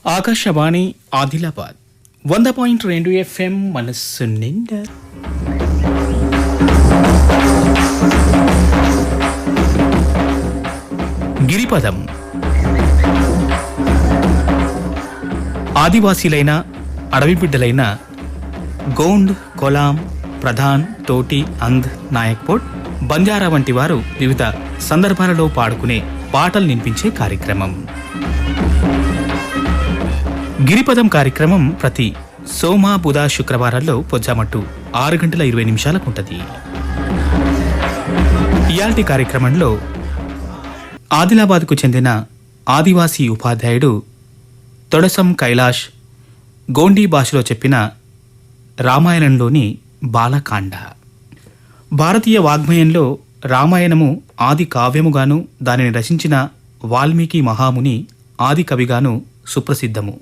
Akashvani Adilabad 100.2 FM మనస్సు నిండా. గిరిపదం. ఆదివాసీలైన అడవి బిడ్డలైన గోండ్, కొలాం, ప్రధాన్, తోటి, అంధ్, నాయక్పోట్, బంజారా వంటి వారు వివిధ సందర్భాలలో పాడుకునే పాటలు వినిపించే కార్యక్రమం. గిరిపదం కార్యక్రమం ప్రతి సోమ, బుధ, శుక్రవారాల్లో పొజ్జామట్టు 6:20 ఉంటుంది. ఇయాల్టి కార్యక్రమంలో ఆదిలాబాద్కు చెందిన ఆదివాసీ ఉపాధ్యాయుడు తొడసం కైలాష్ గోండీ భాషలో చెప్పిన రామాయణంలోని బాలకాండ. భారతీయ వాగ్మయంలో రామాయణము ఆది కావ్యముగాను, దానిని రచించిన వాల్మీకి మహాముని ఆది కవిగాను సుప్రసిద్ధము.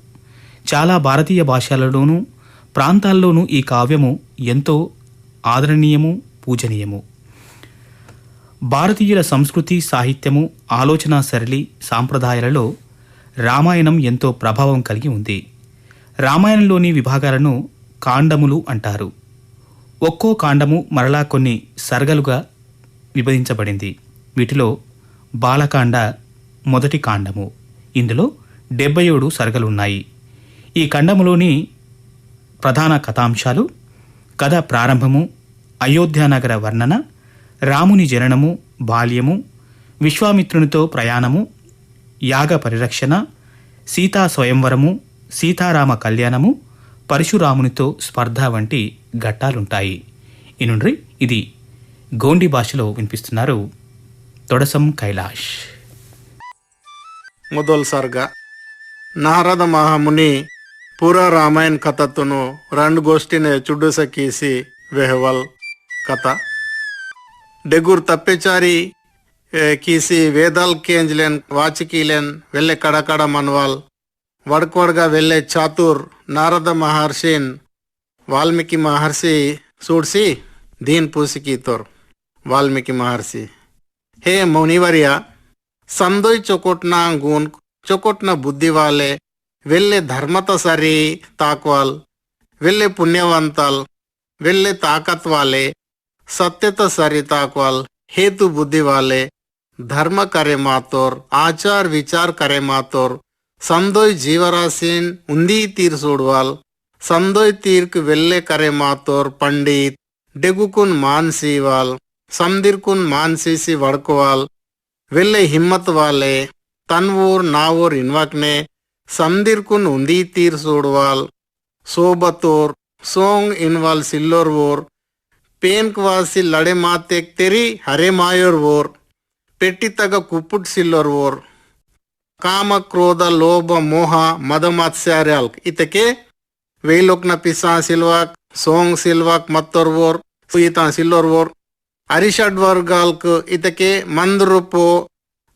చాలా భారతీయ భాషలలోనూ ప్రాంతాల్లోనూ ఈ కావ్యము ఎంతో ఆదరణీయము, పూజనీయము. భారతీయుల సంస్కృతి, సాహిత్యము, ఆలోచనా సరళి, సాంప్రదాయాలలో రామాయణం ఎంతో ప్రభావం కలిగి ఉంది. రామాయణంలోని విభాగాలను కాండములు అంటారు. ఒక్కో కాండము మరలా కొన్ని సర్గలుగా విభజించబడింది. వీటిలో బాలకాండ మొదటి కాండము. ఇందులో 77 సర్గలున్నాయి. ఈ ఖండములోని ప్రధాన కథాంశాలు: కథ ప్రారంభము, అయోధ్యానగర వర్ణన, రాముని జననము, బాల్యము, విశ్వామిత్రునితో ప్రయాణము, యాగ పరిరక్షణ, సీతా స్వయంవరము, సీతారామ కళ్యాణము, పరశురామునితో స్పర్ధ వంటి ఘట్టాలుంటాయి. ఇనుండ్రి ఇది గోండి భాషలో వినిపిస్తున్నారు తొడసం కైలాష్. ಮೊದಲ ಸರ್ಗ. ನಾರದ ಮಹಾಮುನಿ ಪೂರಾ ರಾಮಾಯಣ ಕಥತುನು 2 ಗೋಷ್ಠಿನೆ ಚುಡ್ಡುಸಕೀಸಿ ವೆಹವಲ್ ಕಥ ಡೆಗುರ್ ತಪ್ಪೆಚಾರಿ ಕೀಸಿ వేదాల్ కేంజ్లెన్ వాచికీలెన్ వెళ్ళే కడకడ మనవాల్ వడకొడగా వెళ్ళే చాతుర్ నారద మహర్షిన్ వాల్మీకి మహర్షి చూడ్సి దీన్ పూసికీతోర్. వాల్మీకి మహర్షి: హే మునివర్య, సందోయ్ చొకోట్న గున్ చొకోట్న బుద్ధి వాలే వెళ్ళే ధర్మత సరి తాక్వాల్, వెళ్ళే పుణ్యవంతాల్, వెళ్ళే తాకత్ వాలే సత్యత సరి తాక్వాల్, हेतु बुद्धि वाले धर्म करे मातोर, आचार विचार करे मातोर, संदोय जीवराशिन उंदी तीर सोडवाल, संदोय तीर के वेल्ले करे मातोर पंडित, डेगुकुन मानसीवाल, समदिरकुन मानसीसी वड़कवाल, वेल्ले हिम्मत वाले तनवोर नावोर इन्वकने, समदिरकुन उंदी तीर सोडवाल, सोबतोर सोंग इनवाल सिल्लोर वोर, पेनकवासी लड़े मातेक तेरी हरे मायोर वोर, पेटी तग कुपुट सिल्लोर वोर, काम क्रोध लोभ मोह मद मत्स्यार्याल्क इतके वेलोकन पिसा सिल्वाक सोंग सिल्वाक मत्तोर वोर सुईता सिल्लोर वोर, अरिषड वर्गाल्क इतके मंदरूपो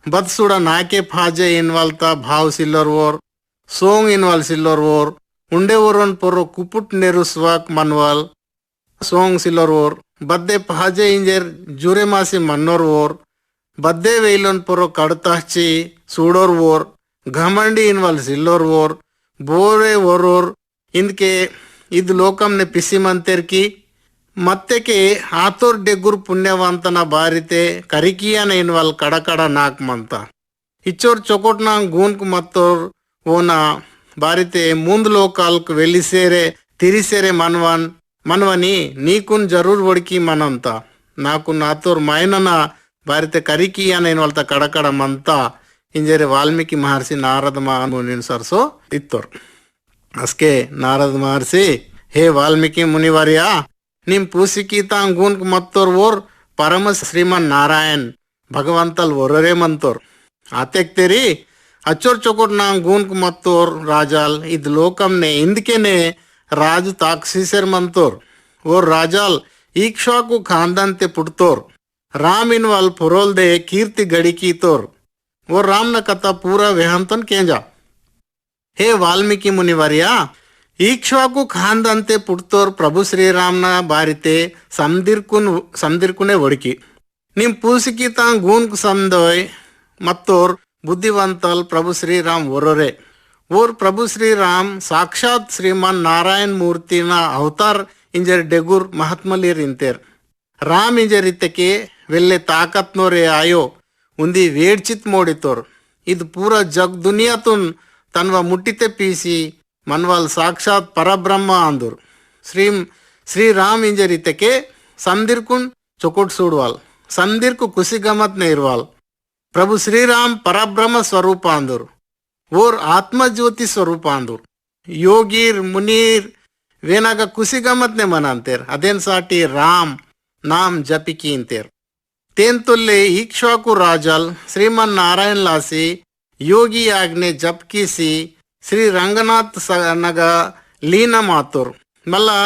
बदसुड़ नाके फाजे इनवाल्ता भाव सिल्लोर वोर, सोंग इनवाल सिल्लोर वोर, उंडे वोरन पोरो कुपुट नेरुस्वाक मनवाल सोंग सिल्लोर वोर, बद्दे पहाजे इंजेर जुरे मासी मन्नोर वोर, बद्दे वेलोन पोरो कड़ताची सूडोर वोर, घमंडी इनवाल सिल्लोर वोर, बोरे वोरोर इंदके इद लोकम ने पिसी मंतेर की मत्ते के आतोर डेगुर पुण्यवंतना बारिते करिकिया ने इनवाल कड़कड़ नाक मंता इच्चोर चोकोटना गूनक मत्तोर वोना बारिते मुंद लोकाल्क वेलिसेरे तिरिसेरे मनवनी नीकुन जरूर वड़की मनंता नाकु नातोर मायनना बारिते करिकिया ने इनवाल्ता कड़कड़ मंता इंजेरे वाल्मीकि महर्षि नारद मुनि सरसो इत्तोर. अस्के नारद महर्षि: हे वाल्मीकि मुनिवर्या, निम पूसिकीता गूनक मत्तोर वोर परम श्रीमन नारायण भगवंतल वोररे मंतोर आतेक तेरी अच्चोर चोकोट ना गूनक मत्तोर राजाल इद लोकम ने इंदके ने राज ताक्सीसर मंतोर वो राजाल ईक्षाकु खानदान ते पुटतोर राम इनवाल पुरोल दे कीर्ति गड़ी की तोर वो राम न कथा पूरा वेहंतन केंजा. हे वाल्मीकि मुनिवर्या, ईक्ष्वाकु खानदान ते पुटतोर प्रभु श्री राम न बारिते समदिरकुने वड़की निम पूसिकीता गूनक समदोय मत्तोर बुद्धिवंतल प्रभु श्रीराम वोरोरे ಓರ್ ಪ್ರಭು ಶ್ರೀರಾಮ್ ಸಾಕ್ಷಾತ್ ಶ್ರೀಮನ್ ನಾರಾಯಣ್ ಮೂರ್ತಿನ ಅವತಾರ್ ಇಂಜರ್ ಡೆಗುರ್ ಮಹಾತ್ಮಲಿರ್ ಇಂತೇರ್ ರಾಮ್ ಇಂಜರ್ ಇತ್ತಕ್ಕೆ వెల్లే తాకత్నోరే ఆయో ఉంది వేడ్చిత్ మోడితోర్ ఇది పూరా జగ్ దునియాతున్ తన్వ ముట్టితే పీసి మన్వాల్ సాక్షాత్ పరబ్రహ్మ అందరు శ్రీరామ్ ఇంజరితకే సందిర్కున్ చొకొట్ సూడ్వాల్ సందిర్కు కుసి గమత్ నేర్వాల్ ప్రభు శ్రీరామ్ పరబ్రహ్మ స్వరూಪ అందరు ఓర్ ఆత్మజ్యోతి స్వరూಪ అందరు ಯೋಗೀರ್ ಮುನೀರ್ ವೇನಾಗ ಕುಸಿ ಗಮತ್ನೆ ಮನ ಅಂತೇರ್ ಅದೇನ್ ಸಾಟಿ ರಾಮ್ ನಾಮ್ ಜಪಿಕಿ ಅಂತೇರ್ तेंतुल्ले इक्ष्वाकु राजल श्रीमन नारायण लासी योगी आग्ने जपकीसी श्री रंगनाथ नग लीन मातुर मल्ला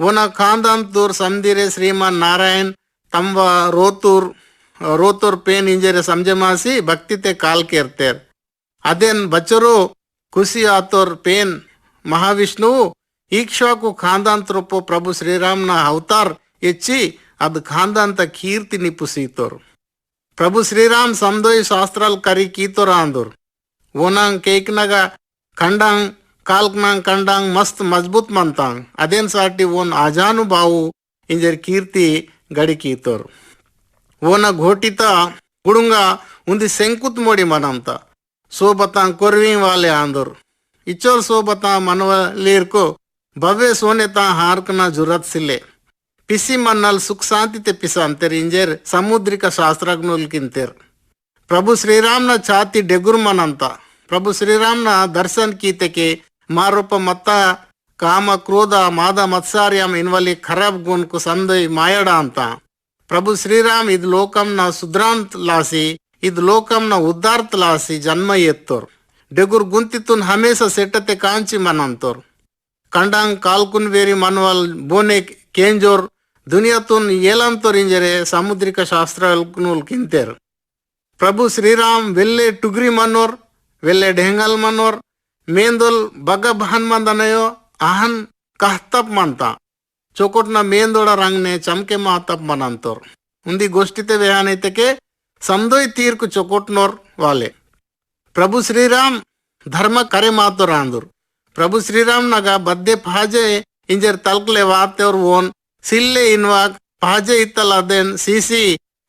वोना खांदांतूर समदिरे श्रीमन नारायण तंव रोतूर पेन इंजरे समझमासी भक्ति ते काल केरतेर अदेन बचरो खुशी आतोर पेन महाविष्णु इक्ष्वाकु खांदांतरूपो प्रभु श्रीराम न अवतार इच्छी ಅದು ಖಾಂದಂತ ಕೀರ್ತಿ ನಿಪುಸೀತೋರು ಪ್ರಭು ಶ್ರೀರಾಮ್ ಸಮದೋಯ್ ಶಾಸ್ತ್ರಾಲ್ ಕರಿ ಕೀತೋರ ಅಂದೋರು ಓನಾಂಗ್ ಕೇಕ್ನಾಗ ಕಂಡಾಂಗ್ ಕಾಲ್ಕ್ನಾಂಗ್ ಕಂಡಾಂಗ್ ಮಸ್ತ್ ಮಜಬೂತ್ ಮಂತಾಂಗ್ ಅದೇನ್ ಸಾಟಿ ಓನ್ ಆಜಾನು ಬಾವು ಇಂಜರ್ ಕೀರ್ತಿ ಗಡಿ ಕೀತೋರು ಓನ ಘೋಟಿತ ಗುಡುಂಗ ಉಂದಿ ಸೆಂಕುತ್ ಮೋಡಿ ಮನಂತ ಸೋಬತಾಂಗ್ ಕೊರ್ವಿ ವಾಲೆ ಅಂದೋರು ಇಚ್ಚೋರ್ ಸೋಬತಾ ಮನವಲೀರ್ಕು ಭವ್ಯ ಸೋನೆ ತಾ ಹಾರ್ಕನ ಜುರತ್ ಸಿಲ್ಲೆ పిసి మన్నాల్ సుఖ శాంతి తెప్పిసా అంతేర్ ఇంజేర్ సముద్రిక శాస్త్రజ్ఞుల్ కింతేర్ ప్రభు శ్రీరామ్ನ ಛಾತಿ ಡೆಗುರ್ಮನಂತ ప్రభు ಶ್ರೀರಾಮ್ನ ದರ್ಶನ್ ಕೀತೆಕೆ ಮಾರೂಪ ಮತ್ತ ಕಾಮ ಕ್ರೋಧ ಮಾದ ಮತ್ಸಾರ್ಯಂ ಇನ್ವಲಿ ಖರಾಬ್ ಗುಣಕು ಸಂದೈ ಮಾಯಡ ಅಂತ ప్రభు ಶ್ರೀರಾಮ್ ಇದು ಲೋಕಂನ ಸುಧ್ರಾಂತ್ ಲಾಸಿ ಇದು ಲೋಕಂನ ಉದ್ದಾರ್ತ್ ಲಾಸಿ ಜನ್ಮ ಎತ್ತೋರ್ ಡೆಗುರ್ ಗುಂತಿತುನ್ ಹಮೇಶ ಸೆಟ್ಟತೆ ಕಾಂಚಿ ಮನಂತೋರ್ ಕಂಡಾಂಗ್ ಕಾಲ್ಕುನ್ ವೇರಿ ಮನ್ವಲ್ ಬೋನೆ ಕೇಂಜೋರ್ ದುನಿಯಾತುನ್ ಏಲಂತೋರ್ ಇಂಜರೆ ಸಾಮುದ್ರಿಕ ಶಾಸ್ತ್ರಜ್ಞುಲ್ ಕಿಂತೇರ್ ಪ್ರಭು ಶ್ರೀರಾಮ್ ವೆಲ್ಲೆ ಟುಗ್ರಿ ಮನ್ನೋರ್ ವೆಲ್ಲೆ ಢೆಂಗಲ್ ಮನ್ನೋರ್ ಮೇಂದೋಲ್ ಬಗ ಬಹನ್ ಮಂದನಯೋ ಅಹನ್ ಕಹ್ತಪ್ ಮಂತ ಚೋಕೋಟ್ನ ಮೇಂದೋಡ ರಂಗ್ನೆ ಚಮಕೆ ಮಾತಪ್ ಮನಂತೋರ್ ಉಂದಿ ಗೋಷ್ಠಿತೆ ವ್ಯಾನೈತಕ್ಕೆ ಸಮದೋಯ್ ತೀರ್ಕು ಚೊಕೋಟ್ನೋರ್ ವಾಲೆ ಪ್ರಭು ಶ್ರೀರಾಮ್ ಧರ್ಮ ಕರೆ ಮಾತೋರ ಅಂದೋರ್ ಪ್ರಭು ಶ್ರೀರಾಮ್ ನಗ ಬದ್ದೆ ಪಹಾಜೆ ಇಂಜರ್ ತಲ್ಕ್ಲೆ ವಾತೆವ್ರ ಓನ್ ಸಿಲ್ಲೆ ಇನ್ವಾಗ್ ಪಹಾಜೆ ಇತ್ತಲ್ಲ ಅದೇನ್ ಸಿಸಿ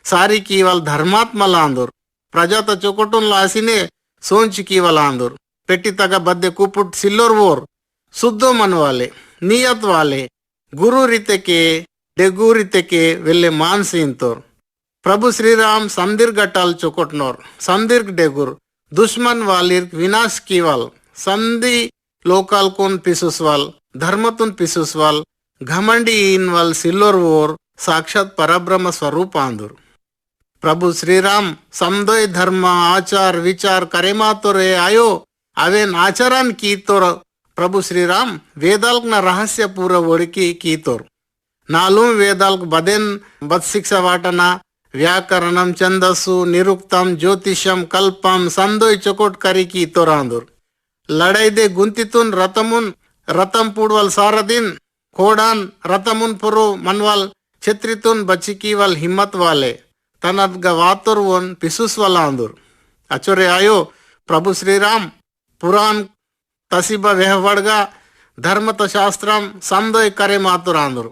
ಸಾರಿ ಕೀವಲ್ ಧರ್ಮಾತ್ಮಲ ಅಂದೋರ್ ಪ್ರಜಾತ ಚೊಕೊಟುನ್ ಲಾಸಿನೇ ಸೋಂಚ್ ಕೀವಲ ಅಂದೋರ್ ಪೆಟ್ಟಿ ತಗ ಬದ್ದೆ ಕುಪುಟ್ ಸಿಲ್ಲೋರ್ ಓರ್ ಸುದ್ದೋ ಮನ್ವಾಲೆ ನಿಯತ್ ವಾಲೆ ಗುರು ರಿತೆಕೆ ಡೆಗು ರಿತೆಕೆ ವೆಲ್ಲೆ ಮಾನ್ಸಿ ಇಂತೋರ್ ಪ್ರಭು ಶ್ರೀರಾಮ್ ಸಂದಿರ್ ಗಟ್ಟಾಲ್ ಚೊಕೊಟ್ನೋರ್ ಸಂದಿರ್ಗ್ ಡೆಗುರ್ ದುಶ್ಮನ್ ವಾಲಿರ್ ವಿನಾಶ್ ಕೀವಲ್ ಸಂಧಿ ಲೋಕಾಲ್ ಕುನ್ ಪಿಸುಸ್ವಾಲ್ ಧರ್ಮತುನ್ ಪಿಸುಸ್ವಾಲ್ ಘಮಂಡಿ ಇನ್ವಲ್ ಸಿಲ್ಲೋರ್ ಓರ್ ಸಾಕ್ಷಾತ್ ಪರಬ್ರಹ್ಮ ಸ್ವರೂಪ ಅಂದರು ಪ್ರಭು ಶ್ರೀರಾಮ್ ಸಮದೋಯ್ ಧರ್ಮ ಆಚಾರ್ ವಿಚಾರ್ ಕರೆ ಮಾತೋರೆ ಆಯೋ ಅವೇನ್ ಆಚಾರನ್ ಕೀತೋರ್ ಪ್ರಭು ಶ್ರೀರಾಮ್ ವೇದಾಲ್ಕ್ನ ರಹಸ್ಯ ಪೂರ ಒಡಕಿ ಕೀತೋರ್ ನಾಲೂ ವೇದಾಲ್ಕ್ ಬದೆನ್ ಬದ್ ಶಿಕ್ಷಾ ವಾಟನ ವ್ಯಾಕರಣಂ ಛಂದಸ್ಸು ನಿರುಕ್ತಂ ಜ್ಯೋತಿಷಂ ಕಲ್ಪಂ ಸಂದೋಯ್ ಚೊಕೋಟ್ ಕರಿ ಕೀತೋರ ಅಂದರು ಲಡೈದೆ ಗುಂತಿತುನ್ ರತಂ ಪೂಡ್ವಲ್ ಸಾರದಿನ್ ಕೋಡಾನ್ ರತಮುನ್ ಪುರು ಮನ್ವಾಲ್ ಛತ್ರಿತುನ್ ಬಚಿಕೀವಲ್ ಹಿಮ್ಮತ್ ವಾಲೆ ತನದ್ಗ ವಾತುರ್ ಒನ್ ಪಿಸುಸ್ವಲ ಅಂದೂರ್ ಅಚೊರೆ ಆಯೋ ಪ್ರಭು ಶ್ರೀರಾಮ್ ಪುರಾನ್ ತಸಿಬ ವೆಹವಡ್ಗ ಧರ್ಮತ ಶಾಸ್ತ್ರಂ ಸಮದೋಯ್ ಕರೆ ಮಾತುರ ಅಂದರು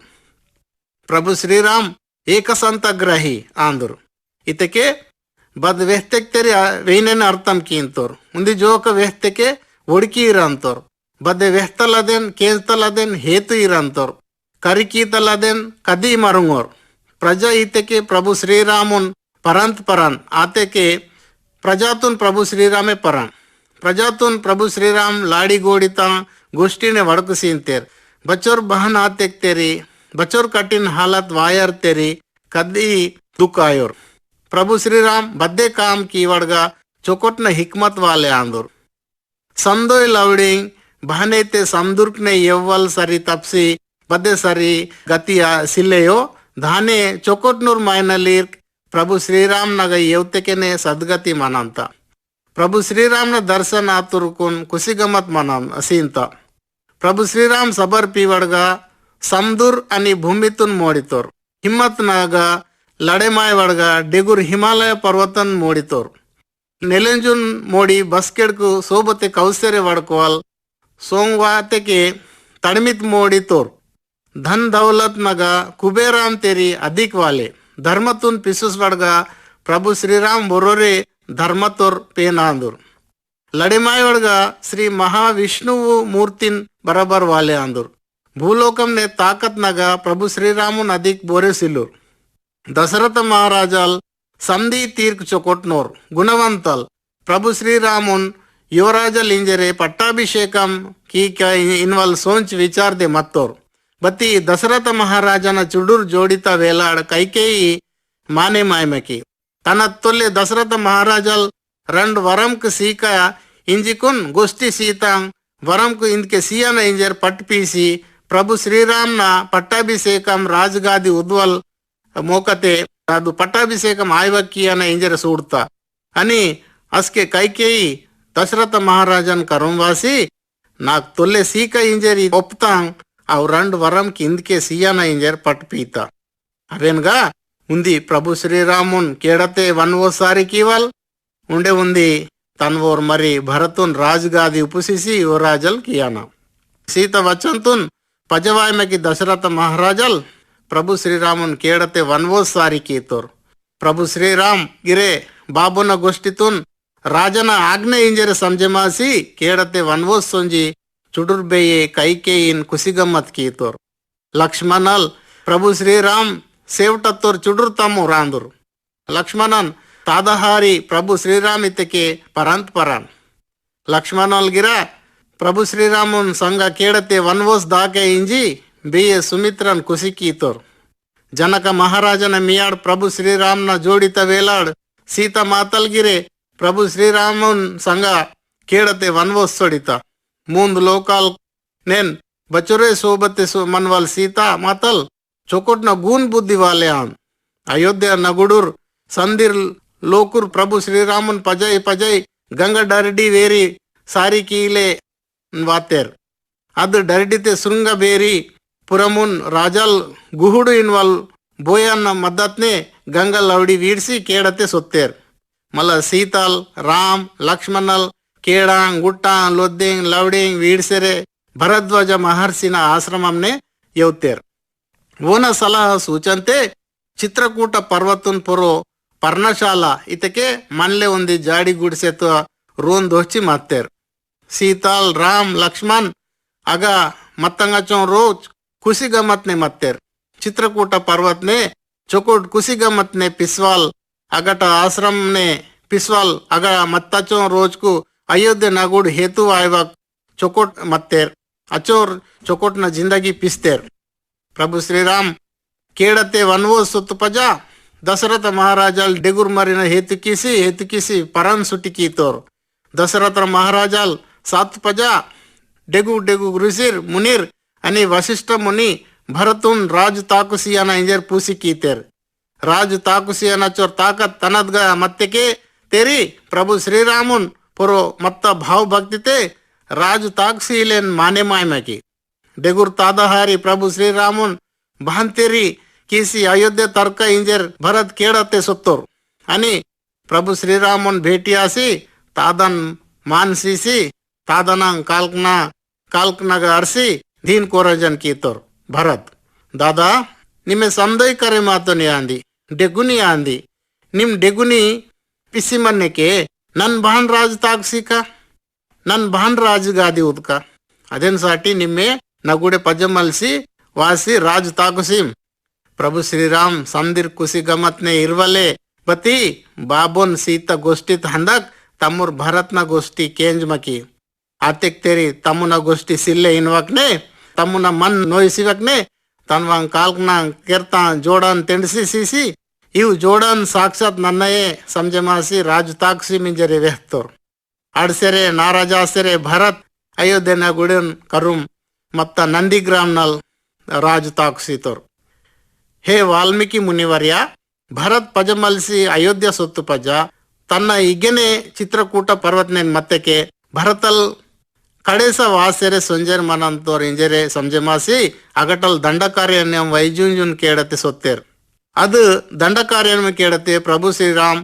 ಪ್ರಭು ಶ್ರೀರಾಮ್ ಏಕಸಂತಗ್ರಹಿ ಅಂದರು ಇತಕ್ಕೆ ಬದ್ ವ್ಯಕ್ತೆಕ್ ತೆರಿ ವೇನೇನ ಅರ್ಥಂ ಕೀಂತೋರ್ ಉಂದಿ ಜೋಕ ವ್ಯಕ್ತೆಕೆ ಒಡ್ಕಿ ಇರಂತೋರ್ ಬದ್ದೆ ವ್ಯಕ್ತಲದೇನ್ ಕೇಳ್ತಲದೇನ್ ಹೇತು ಇರಂತೋರ್ ಕರಿಕೀತಲದೇನ್ ಕದಿ ಮರುಂಗೋರ್ ಪ್ರಜಾ ಈತೆಕೆ ಪ್ರಭು ಶ್ರೀರಾಮುನ್ ಪರಂತ್ ಪರನ್ ಆತೆಕೆ ಪ್ರಜಾತುನ್ ಪ್ರಭು ಶ್ರೀರಾಮೆ ಪರನ್ ಪ್ರಜಾತುನ್ ಪ್ರಭು ಶ್ರೀರಾಮ್ ಲಾಡಿ ಗೋಡಿತ ಗೋಷ್ಠಿನೆ ವಡಕುಸೀಂತೇರ್ ಬಚೋರ್ ಬಹನ್ ಆತೆಕ್ ತೆರಿ ಬಚೋರ್ ಕಠಿನ್ ಹಾಲತ್ ವಾಯರ್ ತೆರಿ ಕದಿ ದುಃಖ ಆಯೋರ್ ಪ್ರಭು ಶ್ರೀರಾಮ್ ಬದ್ದೆ ಕಾಮ್ ಕಿ ವಡ್ಗ ಚೊಕೊಟ್ನ ಹಿಕ್ಮತ್ ವಾಲೆ ಆಂದೋರ್ ಸಂದೋಯ್ ಲವಡಿಂಗ್ ಬಹನೈತೆ ಸಮದುರ್ಕ್ನೆ ಯವ್ವಲ್ ಸರಿ ತಪ್ಸಿ ಬದ್ದೆ ಸರಿ ಗತಿಯ ಸಿಲ್ಲೆಯೋ ಧಾನೆ ಚೊಕೊಟ್ನೂರ್ ಮಾಯ್ನಲ್ಲಿರ್ ಪ್ರಭು ಶ್ರೀರಾಮ್ ನಗ ಯೌತೆಕೆನೆ ಸದ್ಗತಿ ಮನಂತ ಪ್ರಭು ಶ್ರೀರಾಮ್ನ ದರ್ಶನ ಆತುರ್ಕುನ್ ಕುಸಿಗಮತ್ ಮನಂ ಅಸೀಂತ ಪ್ರಭು ಶ್ರೀರಾಮ್ ಸಬರ್ ಪೀವಡ್ಗ ಸಮದುರ್ అని ಭೂಮಿತುನ್ ಮೋಡಿತೋರ್ ಹಿಮ್ಮತ್ ನಾಗ ಲಡೆಮಾಯ್ ವಡ್ಗ ಡೆಗುರ್ ಹಿಮಾಲಯ ಪರ್ವತನ್ ಮೋಡಿತೋರ್ ನೆಲೆಂಜುನ್ ಮೋಡಿ ಬಸ್ಕೆಡ್ಕು ಸೋಬತೆ ಕೌಸರೆ ವಡ್ಕೋಲ್ ಸೋಂಗ್ವಾತೆಗೆ ತಡಮಿತ್ ಮೋಡಿ ತೋರ್ धन दौलत नगा कुबेराम तेरी अधिक वाले धर्मतुन पिसुस वडगा प्रभु श्रीराम बोरोरे धर्मतोर पेनांदुर लड़ेमाय वडगा श्री महाविष्णुवु मूर्तिन बराबर वाले आंदुर भूलोकम ने ताकत नगा प्रभु श्रीरामुन अधिक बोरे सिल्लुर दशरथ महाराजल संधि तीर्क चोकोटनोर गुणवंतल प्रभु श्रीरामुन युवराजल इंजरे पट्टाभिषेकम की इनवल सोच विचार दे मत्तोर बत्ती दशरथ महाराजन चुडूर जोड़िता वेलाड़ कैकेयी माने मायमकी तन तोल्ले दशरथ महाराजल रंड वरमक सीका इंजिकुन गोष्ठी सीतांग वरमक इंदके सीयन इंजर पट पीसी प्रभु श्रीराम न पट्टाभिषेकम राजगादी उद्वल मोकते ಅದು ಪಟ್ಟಾಭಿಷೇಕಂ ಆಯ್ವಕ್ಕಿಯನ ಇಂಜರ ಸೂಡ್ತ అని ಅಸ್ಕೆ ಕೈಕೇಯಿ ದಶರಥ ಮಹಾರಾಜನ್ ಕರಂವಾಸಿ ನಾಕ್ ತೊಲ್ಲೆ ಸೀಕ ಇಂಜರಿ ಒಪ್ತಾಂಗ್ ಅವ್ ರಂಡ್ ವರಂ ಕಿಂದಕೆ ಸಿಯಾನ ಇಂಜರ್ ಪಟ್ ಪೀತ ಅವೇನ್గా ఉంది ప్రభు శ్రీరామున్ కేడతే వన్వోసారి కీవల్ ఉండే ఉంది తన్వోర్ మరి భరతున్ రాజుగాది ఉపసిసి యువరాజల్ కియానా సీత వచంతున్ పజవాయమకి దశరథ మహారాజల్ प्रभु श्रीरामुन केडते वनवोसारी कीतोर प्रभु श्रीराम गिरे बाबुन गोष्ठीतून राजन आज्ञे इंजरे समझमासी केडते वनवोस सोंजी चुडुर्बेये कैकेयीन कुसिगम्मत कीतोर लक्ष्मणल प्रभु श्रीराम सेवटत्तोर चुडुर तमु रांदुर लक्ष्मणन तादहारी प्रभु श्रीराम इतके परांत परान लक्ष्मणल गिरा प्रभु श्रीरामुन संग केडते वनवोस दाके इंजी बेये सुमित्रन कुसी कीतोर जनक महाराजन मियाड़ प्रभु श्रीराम न जोड़ित वेलाड़ सीता मातल गिरे प्रभु श्रीरामुन संग केड़ते वनवोस सोड़िता मूंद लोकाल नेन बचुरे सोबते मनवल सीता मातल चोकोट न गून बुद्धि वाले आन अयोध्या नगुडुर संदिर लोकुर प्रभु श्रीरामुन पजय पजय गंगा डरडी वेरी सारी कीले वातेर अद डरडिते सुंग बेरी पुरमुन राजल गुहुडु इनवल बोयन्न मद्दतने गंगा लवड़ी वीडसी केड़ते सोत्तेर मल सीताल राम लक्ष्मणल केड़ांग गुट्टांग लोद्देंग लवड़ेंग वीडसेरे भरद्वाज महर्षिन आश्रमंने यौतेर ओन सलह सूचंते चित्रकूट पर्वतुन पुरो पर्णशाला इतके मनले उंदी जाड़ी गुडिसेतो रोन दोची मत्तेर सीताल राम लक्ष्मण अग मत्तंगचों रोज कुसी गमत ने मत्तेर चित्रकूट पर्वत ने चोकोट कुसी गमत ने पिस्वाल अगट आश्रम ने पिस्वाल अग मत्ताचो रोज को अयोध्या नगुड हेतु आयवक चोकोट मत्तेर अचोर चोकोट न जिंदगी पिस्तेर प्रभु श्रीराम केड़ते वनवो सुत पजा दशरथ महाराजल डेगुर मरिन हेतु किसी परन सुटी की तोर दशरथ महाराजल सात पजा डेगु डेगु ऋषिर मुनिर अनि वशिष्ठ मुनि भरतुन राज ताकुसियाना इंजर पूसी कीतेर राज ताकुसियाना चोर ताकत तनदगा मत्तेके तेरी प्रभु श्रीरामुन पुरो मत्ता भाव भक्तिते राज ताकुसीलेन माने मायमकी डेगुर तादहारी प्रभु श्रीरामुन बहंतेरी किसी अयोध्या तर्क इंजर भरत केड़ते सुत्तोर अनि प्रभु श्रीरामुन भेटियासी तादन मानसीसी तादनं काल्कनग अर्सी दीन कोरजन कीतोर भरत दादा निमे समदय करे मातोनी आंदी डेगुनी आंदी निम डेगुनी पिसी मन्ने के नन बहन राज ताक्सिका नन बहन राज गादी उदका अदेन साटी निम्मे नगुडे पजमल्सी वासी राज ताकुसीम प्रभु श्रीराम संदिर कुसी गमत ने इरवले बती बाबोन सीता गोष्ठीत हंदक तमुर भरत न गोष्ठी केंज मकी आतिक तेरी तमुना गोष्ठी सिल्ले इनवकने तमुना मन नोई सिवकने तनवांग काल्कना केरता जोड़न तेंडसी सीसी इव जोड़न साक्षात नन्नये समझमासी राज ताक्सी मिंजरे वेहतोर अडसेरे नाराजासेरे भरत अयोध्या न गुडन करुम मत्ता नंदीग्राम नल राज ताक्सी तोर हे वाल्मीकि मुनिवर्य भरत पजमल्सी अयोध्या सोत्तु पज तन्न इग्गने चित्रकूट पर्वतने मत्तेके भरतल कड़ेस वासेरे सुंजर मनंतोर इंजरे समझमासी अगटल दंडकार्यम वैजुंजुन केड़ते सोत्तेर अद दंडकार्यम केड़ते प्रभु श्रीराम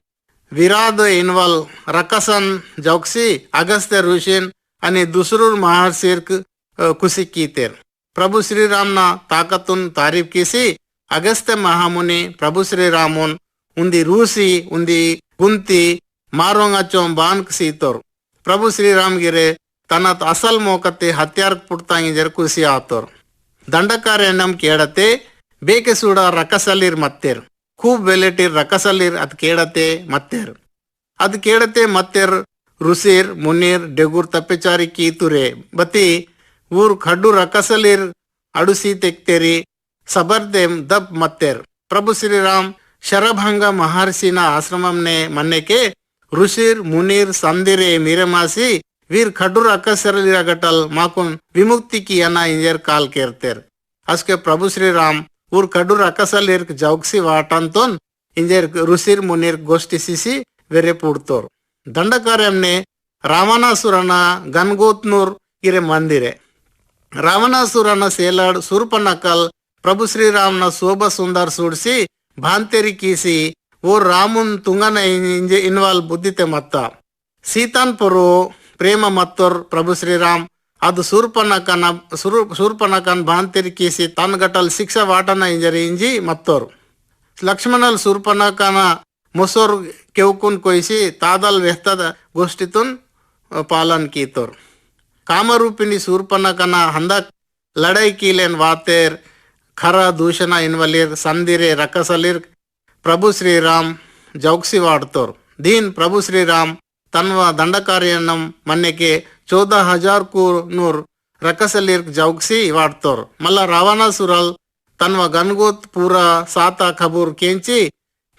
विराद इन्वॉल रकसन जौक्सी अगस्त्य ऋषीन आणि दुसरूर महाशीर्क कुसी कीतेर प्रभु श्रीराम ना ताकतुन तारीफ कीसी अगस्त्य महामुनि प्रभु श्रीरामुन उंदी रूसी उंदी गुंती मारोंगाचो बांक सीतोर प्रभु श्रीराम गिरे तनत असल मोकते हत्यार पुट्तांगी जर कुसी आतोर ದಂಡಕಾರ್ಯನಂ ಕೇಳತೆ ಬೇಕೆ ಸೂಡ ರಕಸಲ್ಲಿರ್ ಮತ್ತೇರ್ खूब वेलेटीर रकसलीर अद केड़ते मत्तेर अद केड़ते मत्तेर रुसीर मुनीर डेगुर तप्पेचारी कीतुरे बती ऊर खड्डू रकसलीर अडुसी तेक्तेरी सबर्देम दब मत्तेर प्रभु श्रीराम शरभंग महर्षिना आश्रमम ने मन्ने के ऋषिर मुनीर संदिरे मीरमासी वीर खड्डू रकसलीर गटल माकुन विमुक्ति की अना इंजर काल केरतेर अस्के प्रभु श्रीराम ऊर खडूर अकसलीर जौक्सी वाटंतोन इंजेर ऋषिर मुनीर गोष्ठी सिसी वेरे पुड़तोर ದಂಡಕಾರ್ಯಂನೆ ರಾವಣಾಸುರನ ಗನ್ಗೋತ್ನೂರ್ ಇರೆ ಮಂದಿರೆ ರಾವಣಾಸುರನ ಸೇಲಾಡ್ ಸುರ್ಪನಕಲ್ ಪ್ರಭು ಶ್ರೀರಾಮನ ಶೋಭ ಸುಂದರ್ ಸುಡ್ಸಿ ಭಾಂತೆರಿ ಕೀಸಿ ಓ ರಾಮುನ್ ತುಂಗನ ಇಂಜೆ ಇನ್ವಾಲ್ ಬುದ್ಧಿತೆ ಮತ್ತ ಸೀತಾನ್ ಪರು ಪ್ರೇಮ ಮತ್ತೋರ್ ಪ್ರಭು ಶ್ರೀರಾಮ್ ಅದು ಶೂರ್ಪನಕನ್ ಭಾಂತೆರಿ ಕೀಸಿ ತನ್ ಗಟಲ್ ಶಿಕ್ಷಾ ವಾಟನ ಇಂಜರಿ ಇಂಜಿ ಮತ್ತೋರ್ ಲಕ್ಷ್ಮಣಲ್ ಶೂರ್ಪನಕನ ಮೊಸೋರ್ केवकुन कोईसी तादल वेहतद गोष्टीतून पालन कीतोर कामरूपिणी शूर्पनखना हंदक लड़ाई कीलेन वातेर खरा दूषण इनवलीर संदिरे रकसलीर प्रभु श्रीराम जौक्सी वाड़तोर दीन प्रभु श्रीराम तन्व ದಂಡಕಾರ್ಯನಂ मन्नेके 14,000 को नूर रकसलीर जौक्सी वाड़तोर मल्ला रावणासुरल तन्व गनगोत पूरा साता खबूर केंची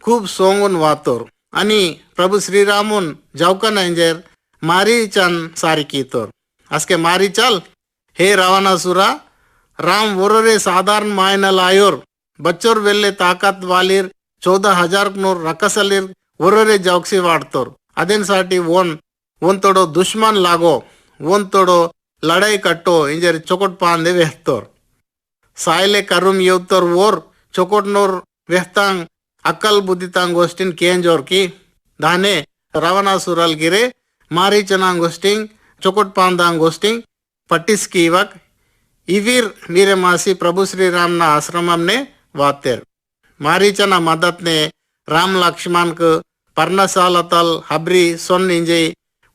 खूब सोंगुन वातोर आणि प्रभु श्रीरामुन जावकन एंजेर मारीचन सारी कीतोर अस्के मारी चल हे रावणासुरा राम वोररे साधारण मायनल आयोर बच्चोर वेल्ले ताकत वालीर 14,000 नूर रकसलीर वोररे जौक्सी वाड़तोर अदेनसाठी ओन तोडो दुश्मन लागो ओन तोडो लड़ाई कट्टो इंजेर चोकोट पांदे वेहतोर सायले करुम येवतोर वोर चोकोट नूर वेहतांग अक्कल बुद्धितांग गोष्टीन केंजोर की दाने रावणासुरल गिरे मारीचनांग गोष्टिंग चोकोट पांदांग गोष्टिंग पट्टिस कीवक इवीर मीरे मासी प्रभु श्रीराम ना आश्रमम ने वातेर मारीचना मदत ने राम लक्ष्मण को पर्णशालतल हब्री सोन इंजे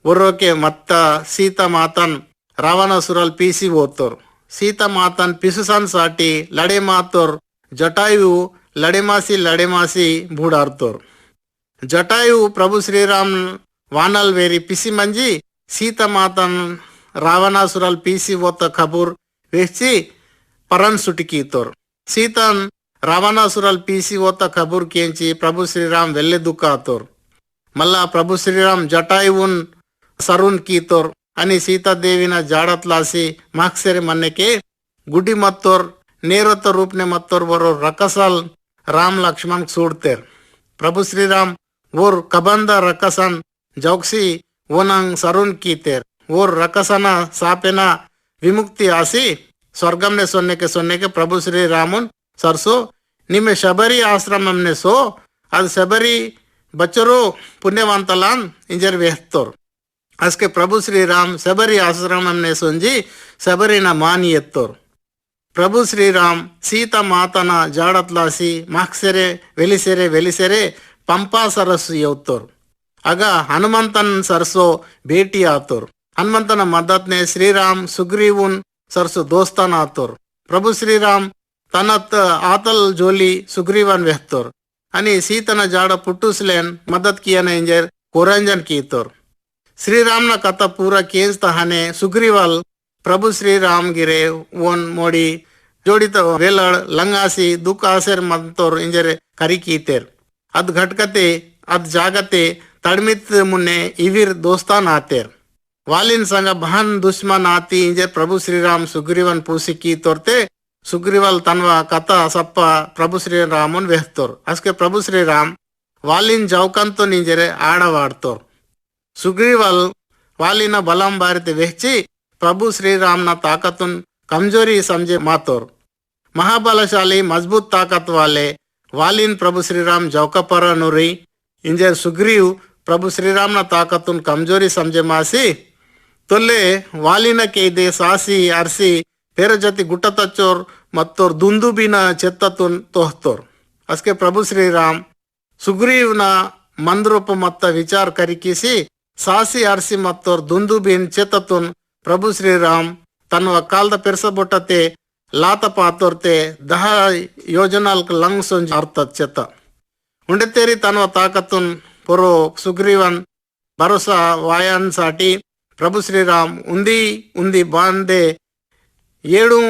उर्रो के मत्ता सीता मातन रावणासुरल पीसी वोतोर सीता मातन पिसुसन साटी लड़े मातोर जटायु लड़ेमासी बूढ़ारतोर जटायु प्रभु श्रीराम वानल वेरी पिसी मंजी सीता मातन रावणासुरल पीसी वोत खबूर वेची परन सुटिकी तोर सीतन रावणासुरल पीसी वोत खबूर केंची प्रभु श्रीराम वेल्ले दुकातोर मल्ला प्रभु श्रीराम जटायुन सरुन कीतोर आणि सीता देवीना जाडतलासी माक्सेरे मन्ने के गुडी मत्तोर नेरत रूप ने मत्तोर बरो रकसल राम लक्ष्मण सूडतेर प्रभु श्रीराम वोर कबंद रकसन जौक्सी वोनंग सरुन कीतेर वोर रकसना सापेना विमुक्ति आसी स्वर्गम ने सोने के प्रभु श्री रामुन सरसो निमे शबरी आश्रमम ने सो अद शबरी बच्चरो पुण्यवंतलान इंजर वेहतोर अस्के प्रभु श्री राम शबरी आश्रमम ने सोंजी शबरी ना मानी एत्तोर प्रभु श्रीराम सीता मातನ ಜಾಡತ್ಲಾಸಿ ಮಾಕ್ಸೆರೆ ವೆಲಿಸೆರೆ पंपा सरस्सु येवतोर आग हनुमंतन सरसो भेटी आतोर हनुमंतन मदत ने श्रीराम सुग्रीवुन सरसो दोस्तान आतोर प्रभु श्रीराम तनत आतल जोली सुग्रीवन वेहतोर आणि सीतन जाड पुट्टुसलेन मदत कियन इंजर कोरंजन कीतोर श्रीराम न कथा पूरा केंज तहाने सुग्रीवल प्रभु श्रीराम गिरे ओन मोड़ी जोड़ित वेलड़ लंगासी दुख आसेर मंतोर इंजरे करी कीतेर अद घटकते अद जागते तड़मित मुन्ने इवीर दोस्तान आतेर वालिन संग बहन दुश्मन आती इंजर प्रभु श्रीराम सुग्रीवन पूसी की तोरते सुग्रीवल तन्वा कथा सप्पा प्रभु श्रीरामुन वेहतोर अस्के प्रभु श्रीराम वालिन जौकंतो इंजरे आड़वाड़तोर सुग्रीवल वालिन बलम बारिते वेहची प्रभु श्रीराम ना ताकतुन कमजोरी समझे मातोर महाबलशाली मजबूत ताकत वाले वालिन प्रभु श्रीराम जौका पर नुरी इंजर सुग्रीव प्रभु श्रीराम न ताकतुन कमजोरी समझे मासी तोले वालिन केदे सासी अरसी पेर जति गुट्टतच्चोर मत्तोर दुंदुबिन ಚೆತ್ತತುನ್ ತೋಹ್ತೋರ್ ಅಸ್ಕೆ ಪ್ರಭು ಶ್ರೀರಾಮ್ ಸುಗ್ರೀವ್ನ ಮಂದ್ರೂಪ ಮತ್ತ ವಿಚಾರ ಕರಿಕಿಸಿ ಸಾಸಿ ಅರಸಿ ಮತ್ತೋರ್ ದುಂದುಬಿನ್ ಚೆತ್ತತುನ್ ಪ್ರಭು ಶ್ರೀರಾಮ್ ತನ್ನ ಕಾಲ್ದ ಪೆರ್ಸಬೊಟ್ಟತೆ लात पातोरते 10 योजनाल्क लंग सोंज अर्थत चेत उंडेतेरी तनव ताकतुन पुरो सुग्रीवन भरोसा वायन साठी प्रभु श्रीराम उंदी उंदी बांधे 7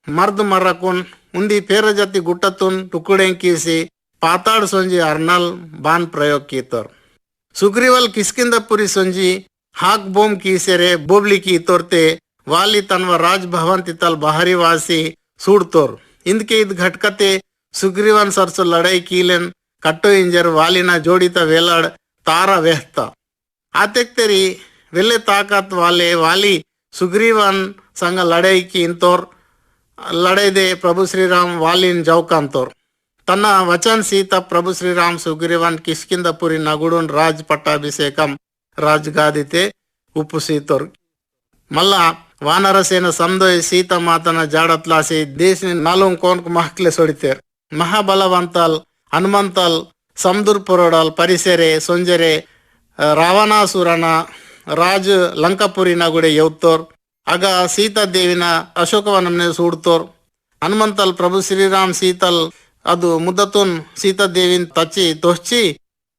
मर्द मर्रकुन उंदी पेर जति गुट्टतुन टुकड़ें कीसी पाताड़ सोंजी अर्नल बान प्रयोग कीतोर सुग्रीवल किस्किंदपुरी सोंजी हाक बोम कीसेरे बोबली की तोरते वाली तन्व राजभवन तितल बाहरी वासी सूड़तोर इंदके इद घटकते सुग्रीवन सरसो लड़ाई कीलेन कट्टो इंजर वालिना जोड़ित वेलड़ तारा वेहता आतेक तेरी वेले ताकत वाले वाली सुग्रीवन संग लड़ाई की इंतोर लड़ाई दे प्रभु श्रीराम वालिन जौकांतोर तन्न वचन सीता प्रभु श्रीराम सुग्रीवन किष्किंदपुरी नगुडुन राज पट्टाभिषेकम राजगादिते उपसीतोर मल्ला वानरसेन समदोय सीता मातन जाडतलासी देश नालुं कोनक महकले सोडितेर महाबलवंतल हनुमंतल समदुर पुरोडल परिसेरे सोंजरे रावणासुरನ राज लंकापुरी नगुडे यौतोर आग सीता देविನ अशोकवनमने सूडतोर हनुमंतल प्रभु श्रीराम सीतल ಅದು ಮುದ್ದತುನ್ ಸೀತಾ ದೇವಿನ್ ತಚ್ಚಿ ತೋಚ್చి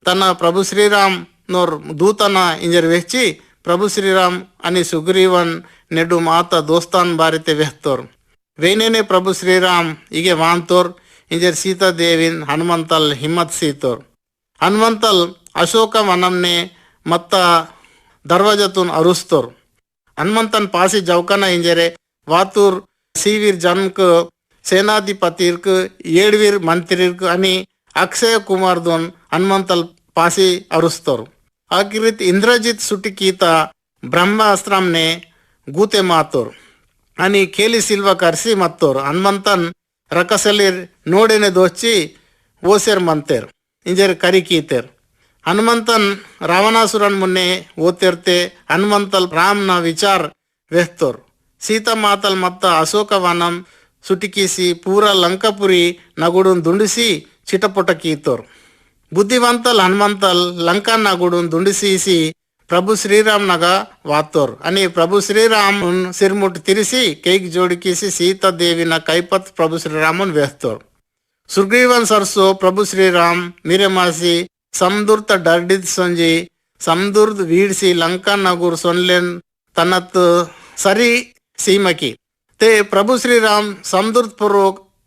ತನ್ನ ಪ್ರಭು ಶ್ರೀರಾಮ್ ನೋರ್ ದೂತನ ಇಂಜರ್ ವೆಚ್ಚಿ प्रभु श्रीराम अनि सुग्रीवन नेडु माता दोस्तान बारिते वेहतोर वेनेने प्रभु श्रीराम इगे वांतोर इंजर सीता देविन हनुमंतल हिम्मत सीतोर हनुमंतल अशोक वनमने मत्ता दरवाजतुन अरुस्तोर हनुमंतन पासी जवकना इंजरे वातूर सीवीर जनक सेनाधिपतिर्क 7 मंत्रिर्क अनि अक्षय कुमार दोन हनुमंतल पासी अरुस्तोर आखिरीत इंद्रजित सुटिकीता ब्रह्मास्त्रम ने गूते मातोर आणि खेली सिल्वा करसी मत्तोर हनुमंतन रकसलिर नोडेने दोची ओसेर मंतेर इंजर करी कीतेर हनुमंतन रावणासुरन मुन्ने ओतेरते हनुमंतल राम न विचार वेहतोर सीता मातल मत्त अशोकवनम सुटिकीसी पूरा लंकापुरी नगुडुन दुंडिसी चिटपट कीतोर बुद्धिवंतल हनुमंतल लंका नगुडुन दुंडिसीसी प्रभु श्रीराम नग वातोर अनि प्रभु श्रीराम सिरमुट तिरिसी केक जोड़कीसी सीता देवी न कैपत प्रभु श्रीरामन वेहतोर सुग्रीवन सरसो प्रभु श्रीराम मेरे मासी समदुर्त डर्डित सोंजी समदुर्द वीडसी लंका नगुर सोनलेन तनत सरी सीमकी ते प्रभु श्रीराम समदुर्त पुरो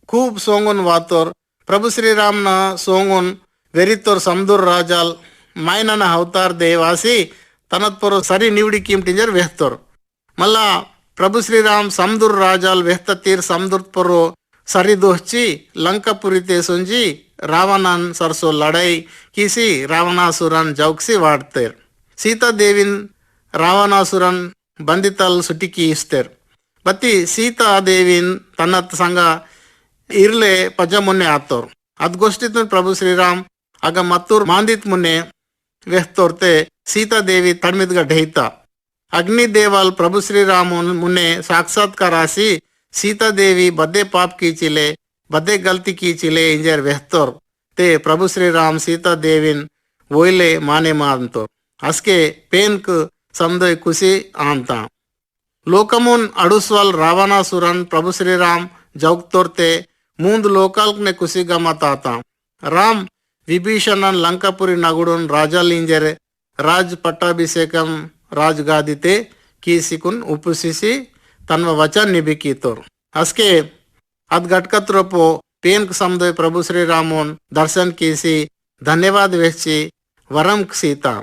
खूब सोंगुन वातोर प्रभु श्रीराम न सोंगुन वेरितोर समदुर राजाल मायनन अवतार देवासी तनत्पुर सरी निवडी कीमटिंजर वेहतोर मल्ला प्रभु श्रीराम समदुर राजाल वेहत तीर समदुर सरी दोहची लंकापुरी सुंजी रावणन सरसो लड़ाई कीसी रावणासुरन जौक्सी वाड़तेर सीता देविन रावणासुरन बंदितल सुटिकी इस्तेर बत्ती सीता देविन तन्नत संग इर्ले पज मुन्ने आतोर अद्गोष्ठित प्रभु श्रीराम आग मत्तूर मांदित मुन्ने वेहतोरते सीता देवी तड़मिदगा ढेयता अग्निदेवल प्रभु श्रीराम मुन्ने साक्षात्कारासी सीता देवी बद्दे पाप की चिले बद्दे गलती की चिले इंजर वेहतोर ते प्रभु श्रीराम सीता देविन वोइले माने मानतो अस्के पेनक समदोय कुसी आंता लोकमुन अडुस्वल रावणासुरन प्रभु श्रीराम जौक्तोरते मूंद लोकाल्क ने कुसी गमताता राम विभीषणन लंकापुरी नगुडुन राजालिंजरे राज पट्टाभिषेकम राजगादिते कीसिकुन उपसिसी तन्व वचन निबिकीतोर अस्के अद गटकत्रोपो पेनक समदोय प्रभु श्रीरामोन दर्शन कीसी धन्यवाद वेची वरमक सीता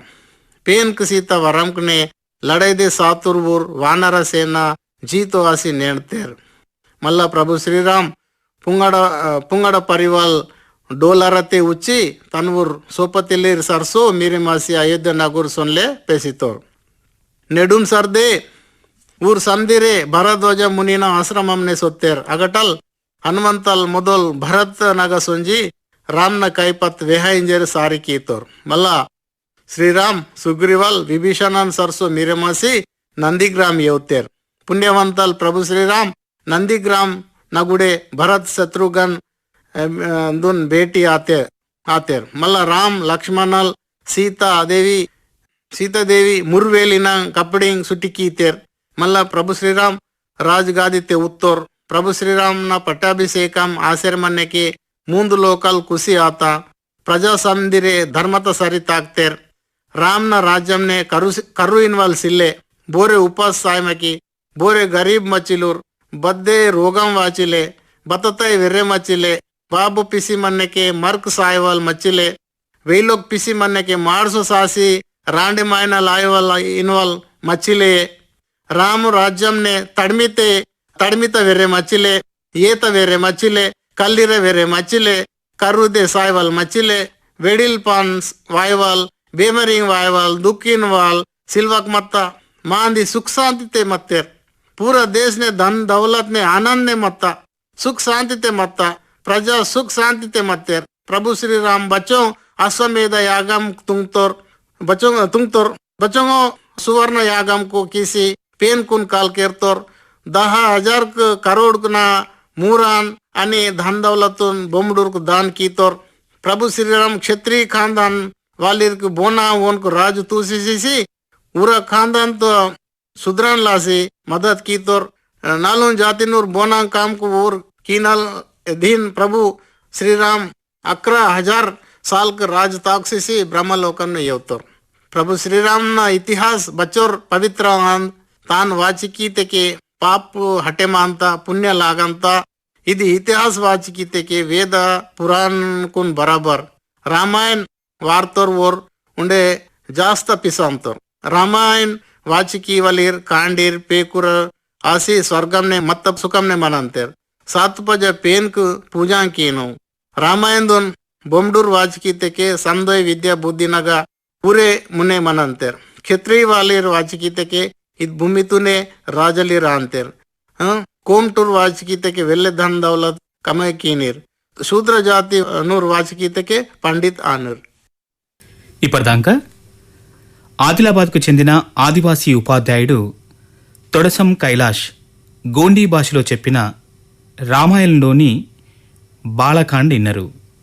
पेनक सीता वरमक ने लड़ाई दे सातुरवूर वानर सेना जीतो आसी नेणतेर मल्ला प्रभु श्रीराम पुंगड़ परिवाल डोलारते उच्ची तनवूर सोपतिलीर सरसो मीरे मासी अयोध्या नगुर सोनले पेसितोर नेडुम सरदे ऊर संदिरे भरद्वाज मुनिना आश्रममने सोत्तेर अगटल हनुमंतल मोदल भरत नग सोंजी रामन कैपत वेह इंजर सारी कीतोर मल्ला ಶ್ರೀರಾಮ್ ಸುಗ್ರೀವಲ್ ವಿಭೀಷಣನ್ ಸರ್ಸು ಮಿರಮಸಿ ನಂದಿಗ್ರಾಮ್ येवतेर पुण्यवंतल प्रभु श्रीराम नंदीग्राम नगुडे भरत शत्रुघ्न दोन बेटी आतेर मल्ल राम लक्ष्मणल सीतादेवी मुर्वेलिನ कपडिंग सुटिकीतेर मल्ल प्रभु श्रीराम राजगादी ते उत्तर प्रभु श्रीराम न पट्टाभिषेकम आचरमन्नेके मूंद लोकल कुसी आता प्रजा संदिरे धर्मत सरिताक्तेर राम न राज्यम ने करु इनवल सिल्ले बोरे उपास सायमकी बोरे गरीब मचिलूर बद्दे रोगम वाचिले बततय वेर्रे मचिले बाबू पिसी मन्ने के मर्क सायवल मचिले वे लोग पिसी मन्ने के मार्सो सासी रांडे मायना लायवल इनवल मचिले राम राज्यम ने तड़मित वेरे मचिले येत वेरे मचिले कल्लिरे वेरे मचिले करुदे सायवल मचिले वेडिल पान्स वायवल बेमरिंग वायवल दुखिन वाल सिल्वक मत्ता मांदी सुख शांति ते मत्तेर पूरा देश ने धन दौलत ने आनंद ने मत्ता सुख शांति ते मत्ता प्रजा सुख शांति ते मत्तेर प्रभु श्री राम बच्चों अश्वमेध यागम बच्चों सुवर्ण यागम को किसी पेन कुन काल केरतोर 10,000 करोड़ ना मूरान अनि धन दौलतुन बोमडूर को दान की तोर प्रभु श्री राम क्षत्रिय खानदान वालिर को बोना वन को राज तुसी पूरा खानदान तो सुधरन लासी मदद की तोर नालून जाति नूर बोना काम को और कीनल धीन प्रभु श्री राम 11,000 साल के राज ताक्षसी ब्रह्मलोकन में येवतोर प्रभु श्री राम ना इतिहास बच्चोर पवित्र तान वाचिकी तेके पाप हटे मानता पुण्य लागंता इदी इतिहास वाचिकी तेके वेद पुराण कुन बराबर रामायण वार्तोर वोर उंडे जास्त पिसांतोर रामायण वाचिकी वलीर कांडीर पेकुर आसी स्वर्गम ने मत्त सुखम ने मनंतेर सातुपज पेन को पूजा कीनो रामायण दोन बोमडूर वाचिकी तेके संदोय विद्या बुद्धि नगा पूरे मुने मनंतेर क्षत्रिय वालीर वाचिकी तेके इद भूमि तुने राजलीर अंतेर कोमटूर वाचिकी तेके वेल्ले धन दौलत कमय कीनीर शूद्र जाति नूर वाचिकी तेके पंडित आनुर ఇప్పటిదాకా ఆదిలాబాద్కు చెందిన ఆదివాసీ ఉపాధ్యాయుడు తొడసం కైలాష్ గోండీ భాషలో చెప్పిన రామాయణంలోని బాలకాండ్ విన్నారు.